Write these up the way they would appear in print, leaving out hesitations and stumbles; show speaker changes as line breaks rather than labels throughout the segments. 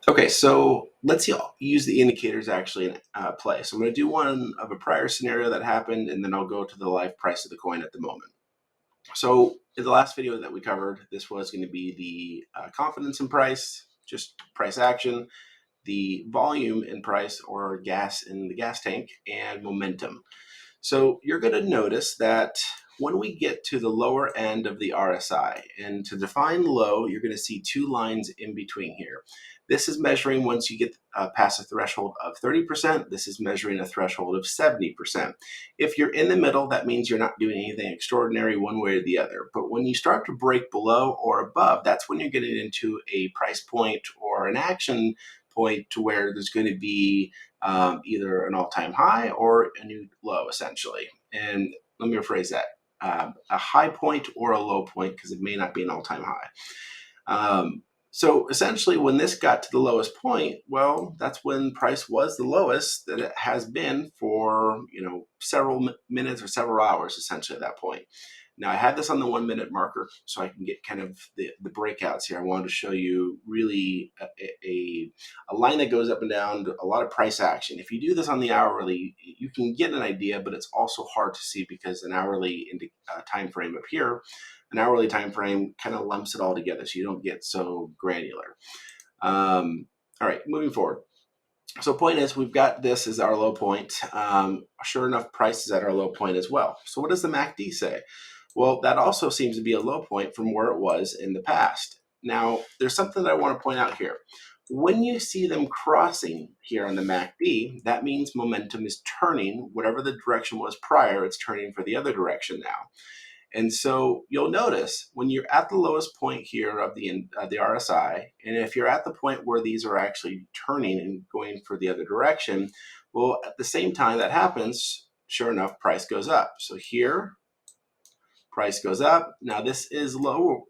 Okay, so let's use the indicators actually in play. So I'm going to do one of a prior scenario that happened, and then I'll go to the live price of the coin at the moment. So in the last video that we covered, this was going to be the confidence in price, just price action, the volume in price or gas in the gas tank, and momentum. So you're going to notice that when we get to the lower end of the RSI, and to define low, you're going to see two lines in between here. This is measuring once you get past a threshold of 30%. This is measuring a threshold of 70%. If you're in the middle, that means you're not doing anything extraordinary one way or the other. But when you start to break below or above, that's when you're getting into a price point or an action point to where there's going to be either an all-time high or a new low, essentially. And let me rephrase that. A high point or a low point, because it may not be an all-time high. So essentially, when this got to the lowest point, well, that's when price was the lowest that it has been for, several minutes or several hours, essentially, at that point. Now, I had this on the 1 minute marker so I can get kind of the breakouts here. I wanted to show you really a line that goes up and down, a lot of price action. If you do this on the hourly, you can get an idea, but it's also hard to see because an hourly time frame up here, an hourly time frame kind of lumps it all together so you don't get so granular. All right, moving forward. So point is, we've got this as our low point. Sure enough, price is at our low point as well. So what does the MACD say? Well, that also seems to be a low point from where it was in the past. Now, there's something that I want to point out here. When you see them crossing here on the MACD, that means momentum is turning. Whatever the direction was prior, it's turning for the other direction now. And so you'll notice when you're at the lowest point here of the RSI, and if you're at the point where these are actually turning and going for the other direction, well, at the same time that happens, sure enough, price goes up. So here, price goes up. Now this is low.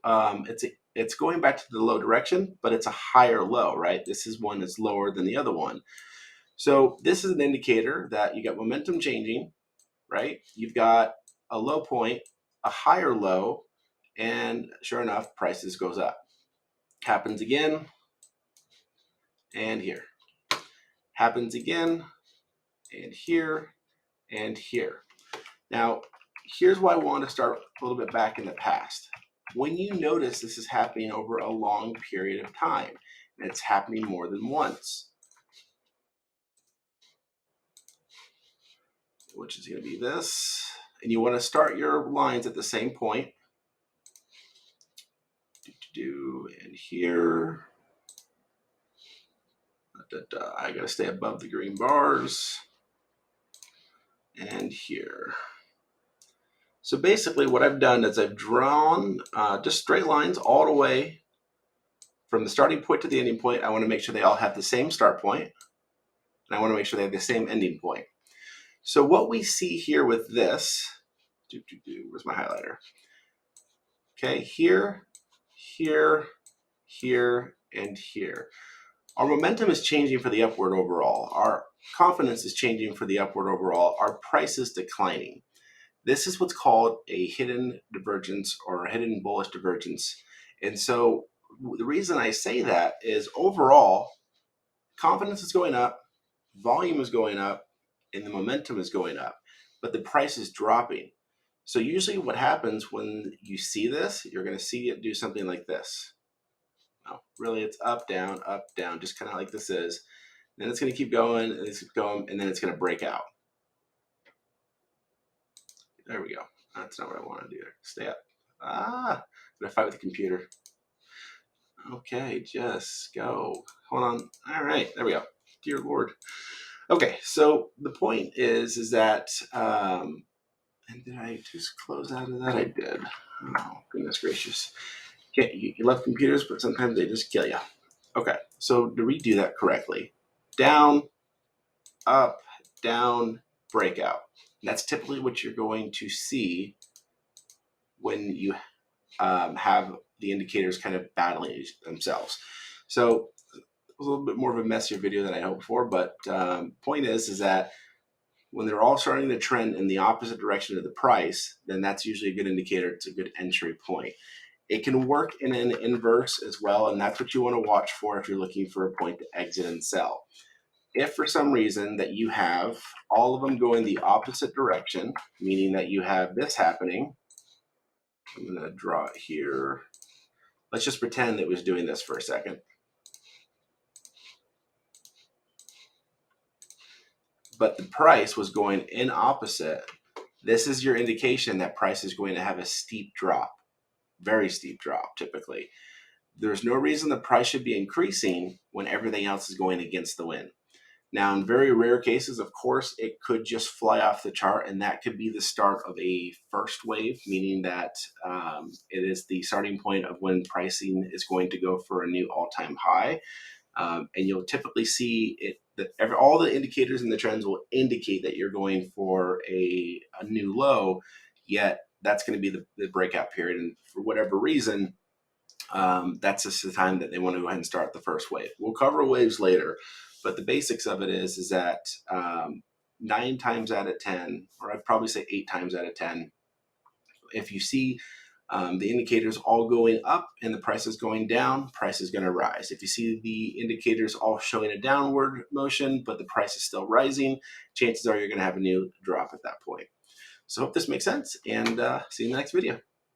It's going back to the low direction, but it's a higher low, right? This is one that's lower than the other one. So this is an indicator that you got momentum changing, right? You've got a low point, a higher low, and sure enough, prices goes up. Happens again, and here. Happens again, and here, and here. Now, here's why I want to start a little bit back in the past. When you notice this is happening over a long period of time, and it's happening more than once, which is going to be this, and you want to start your lines at the same point, and here, I gotta stay above the green bars, and here. So basically what I've done is I've drawn just straight lines all the way from the starting point to the ending point. I want to make sure they all have the same start point, and I want to make sure they have the same ending point. So what we see here with this, where's my highlighter? Okay, here, here, here, and here. Our momentum is changing for the upward overall. Our confidence is changing for the upward overall. Our price is declining. This is what's called a hidden divergence or a hidden bullish divergence. And so the reason I say that is overall, confidence is going up, volume is going up, and the momentum is going up, but the price is dropping. So usually what happens when you see this, you're going to see it do something like this. No, really, it's up, down, just kind of like this is. Then it's going to keep going, and it's going, and then it's going to break out. There we go. That's not what I want to do. Stay up. I'm going to fight with the computer. Okay, just go. Hold on. All right, there we go. Dear Lord. Okay, so the point is that, and did I just close out of that? I did. Oh, goodness gracious. Okay, you love computers, but sometimes they just kill you. Okay, so to redo that correctly, down, up, down, breakout. And that's typically what you're going to see when you have the indicators kind of battling themselves. So it was a little bit more of a messier video than I hoped for, but point is that when they're all starting to trend in the opposite direction of the price, then that's usually a good indicator. It's a good entry point. It can work in an inverse as well, and that's what you want to watch for if you're looking for a point to exit and sell. If for some reason that you have all of them going the opposite direction, meaning that you have this happening, I'm going to draw it here. Let's just pretend it was doing this for a second. But the price was going in opposite. This is your indication that price is going to have a steep drop, very steep drop typically. There's no reason the price should be increasing when everything else is going against the wind. Now, in very rare cases, of course, it could just fly off the chart, and that could be the start of a first wave, meaning that it is the starting point of when pricing is going to go for a new all-time high. And you'll typically see it that all the indicators in the trends will indicate that you're going for a new low, yet that's going to be the breakout period. And for whatever reason, that's just the time that they want to go ahead and start the first wave. We'll cover waves later, but the basics of it is that 9 times out of 10, or I'd probably say 8 times out of 10, if you see the indicators all going up and the price is going down, price is going to rise. If you see the indicators all showing a downward motion, but the price is still rising, chances are you're going to have a new drop at that point. So I hope this makes sense, and see you in the next video.